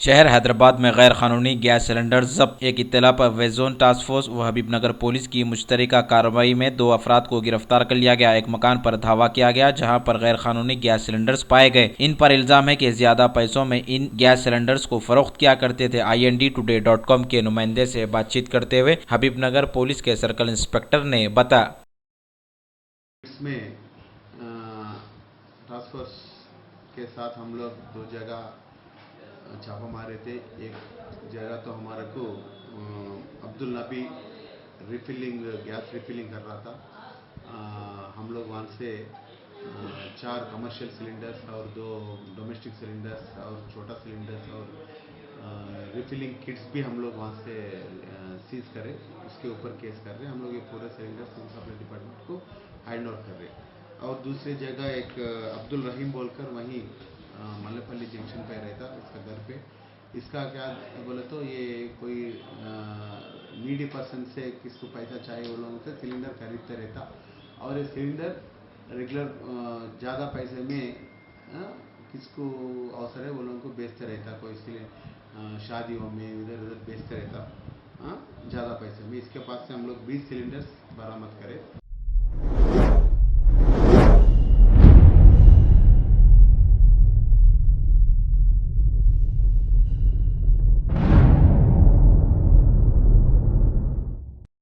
शहर हैदराबाद में गैर कानूनी गैस सिलेंडर जब्त। एक इत्तला पर वेस्ट टास्क फोर्स व हबीबनगर पुलिस की मुश्तरका कार्रवाई में 2 अफराद को गिरफ्तार कर लिया गया। एक मकान पर धावा किया गया जहां पर गैर कानूनी गैस सिलेंडर्स पाए गए। इन पर इल्जाम है कि ज्यादा पैसों में इन गैस सिलेंडर्स को फरोख्त किया करते थे। IND-Today.com के नुमाइंदे से बातचीत करते हुए हबीबनगर पुलिस के सर्कल इंस्पेक्टर ने बताया। इसमें टास्क फोर्स के साथ हम लोग दो जगह छापा मारे थे। एक जगह तो हमारे को अब्दुल नबी गैस रिफिलिंग कर रहा था। हम लोग वहाँ से 4 कमर्शियल सिलेंडर्स और 2 डोमेस्टिक सिलेंडर्स और छोटा सिलेंडर्स और रिफिलिंग किट्स भी हम लोग वहाँ से सीज करे। उसके ऊपर केस कर रहे हैं। हम लोग ये पूरे सिलेंडर सिविल सप्लाई डिपार्टमेंट को हैंड ओवर कर रहे हैं। और दूसरी जगह एक अब्दुल रहीम बोलकर वहीं मल्लेपल्ली जंक्शन पे रहता, इसका घर पे। इसका क्या बोले तो ये कोई नीडी पर्सन से किसको पैसा चाहिए वो लोगों से सिलेंडर खरीदते रहता। और ये सिलेंडर रेगुलर ज़्यादा पैसे में किसको अवसर है वो लोगों को बेचते रहता। कोई शादियों में इधर उधर बेचते रहता ज़्यादा पैसे में। इसके पास से हम लोग 20 सिलेंडर्स बरामद करे।